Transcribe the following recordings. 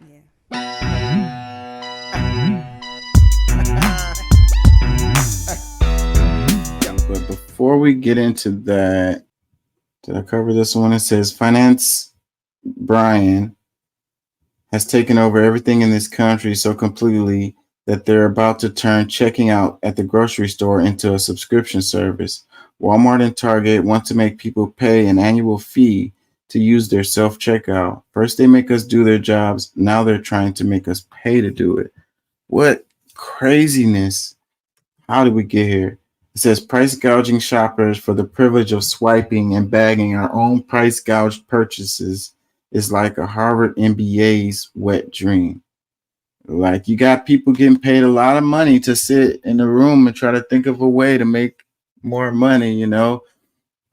Yeah. But before we get into that, did I cover this one? It says Finance Brian has taken over everything in this country so completely that they're about to turn checking out at the grocery store into a subscription service. Walmart and Target want to make people pay an annual fee to use their self checkout. First, they make us do their jobs. Now, they're trying to make us pay to do it. What craziness! How did we get here? It says price gouging shoppers for the privilege of swiping and bagging our own price gouged purchases is like a Harvard MBA's wet dream. Like you got people getting paid a lot of money to sit in a room and try to think of a way to make more money,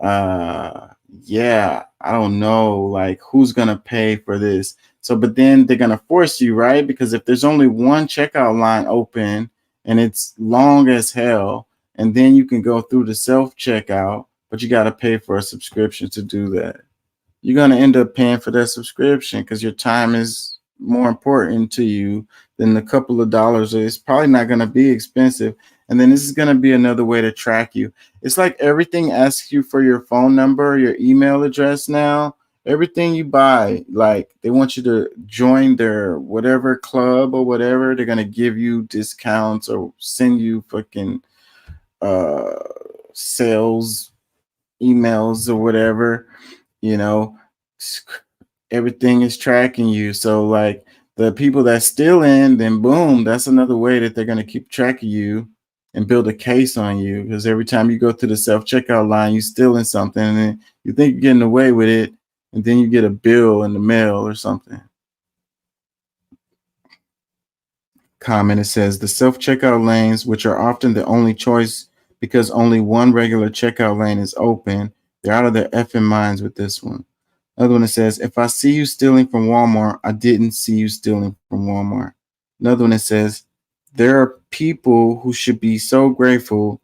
uh yeah, I don't know like who's gonna pay for this. So but then they're gonna force you, right? Because if there's only one checkout line open and it's long as hell, and then you can go through the self checkout, but you got to pay for a subscription to do that. You're going to end up paying for that subscription because your time is more important to you than the couple of dollars. It's probably not going to be expensive. And then this is going to be another way to track you. It's like everything asks you for your phone number, your email address now. Everything you buy, like they want you to join their whatever club or whatever. They're going to give you discounts or send you fucking uh, sales emails or whatever, you know, everything is tracking you. So like the people that still in, then boom, that's another way that they're going to keep track of you and build a case on you. Because every time you go to the self checkout line, you stealing something and then you think you're getting away with it, and then you get a bill in the mail or something. Comment, it says the self checkout lanes, which are often the only choice because only one regular checkout lane is open, they're out of their effing minds with this one. Another one that says, if I see you stealing from Walmart, I didn't see you stealing from Walmart. Another one that says, there are people who should be so grateful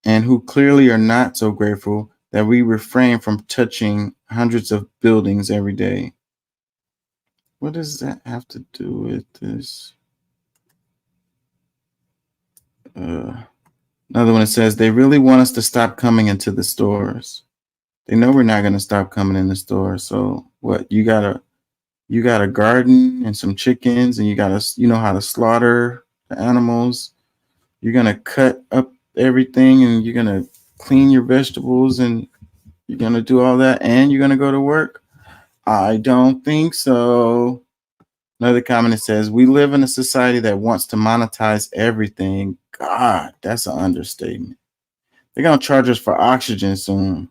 and who clearly are not so grateful that we refrain from touching hundreds of buildings every day. What does that have to do with this? Uh, Another one that says, they really want us to stop coming into the stores. They know we're not going to stop coming in the store. So what? You got a garden and some chickens, and you know how to slaughter the animals. You're gonna cut up everything, and you're gonna clean your vegetables, and you're gonna do all that, and you're gonna go to work. I don't think so. Another comment that says, we live in a society that wants to monetize everything. God, that's an understatement. They're gonna charge us for oxygen soon.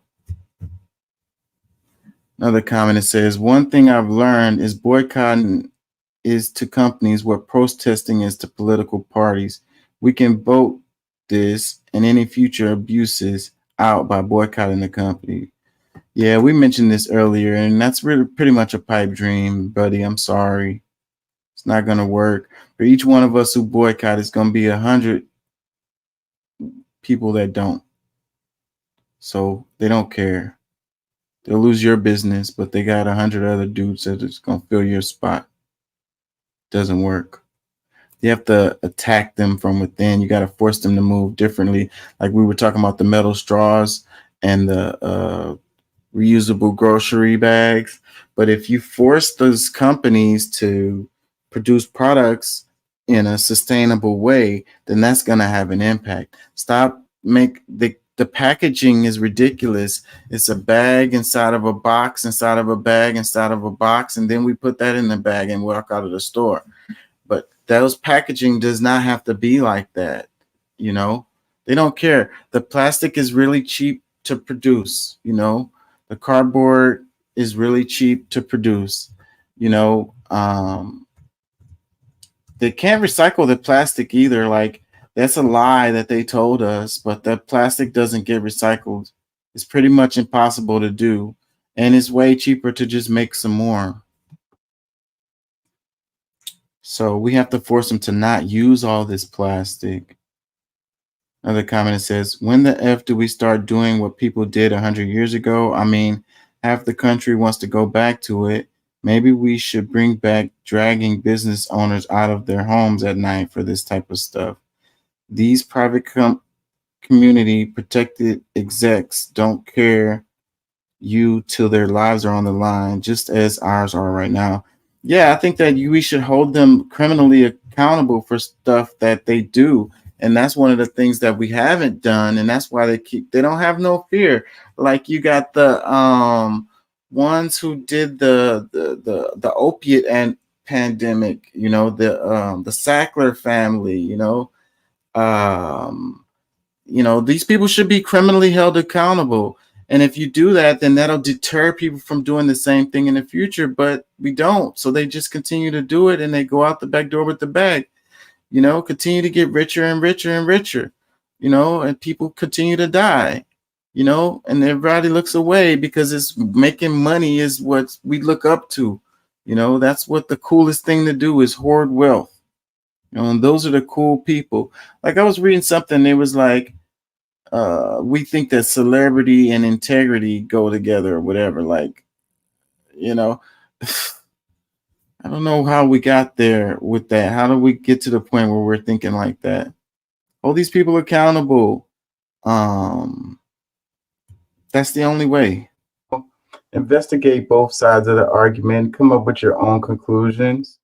Another comment that says, one thing I've learned is boycotting is to companies what protesting is to political parties. We can vote this and any future abuses out by boycotting the company. Yeah, we mentioned this earlier, and that's really pretty much a pipe dream, buddy. I'm sorry. It's not going to work. For each one of us who boycott, it's going to be 100 people that don't. So they don't care. They'll lose your business, but they got 100 other dudes that is going to fill your spot. Doesn't work. You have to attack them from within. You got to force them to move differently. Like we were talking about the metal straws and the reusable grocery bags. But if you force those companies to produce products in a sustainable way, then that's going to have an impact. Stop make the packaging is ridiculous. It's a bag inside of a box, inside of a bag, inside of a box, and then we put that in the bag and walk out of the store. But those packaging does not have to be like that. You know, they don't care. The plastic is really cheap to produce. The cardboard is really cheap to produce. You know, they can't recycle the plastic either. Like that's a lie that they told us, but the plastic doesn't get recycled. It's pretty much impossible to do, and it's way cheaper to just make some more. So we have to force them to not use all this plastic. Another comment that says, when the F do we start doing what people did 100 years ago? I mean, half the country wants to go back to it. Maybe we should bring back dragging business owners out of their homes at night for this type of stuff. These private community protected execs don't care you till their lives are on the line, just as ours are right now. Yeah, I think that we should hold them criminally accountable for stuff that they do. And that's one of the things that we haven't done. And that's why they don't have no fear. Like you got the ones who did the opiate and pandemic, the Sackler family, um these people should be criminally held accountable. And if you do that, then that'll deter people from doing the same thing in the future. But we don't. So they just continue to do it and they go out the back door with the bag, continue to get richer and richer and richer, and people continue to die, and everybody looks away because it's making money is what we look up to. That's what the coolest thing to do is hoard wealth. And those are the cool people. Like I was reading something, it was like, we think that celebrity and integrity go together or whatever. Like, you know, I don't know how we got there with that. How do we get to the point where we're thinking like that? Hold these people accountable. Um, that's the only way. Investigate both sides of the argument, come up with your own conclusions.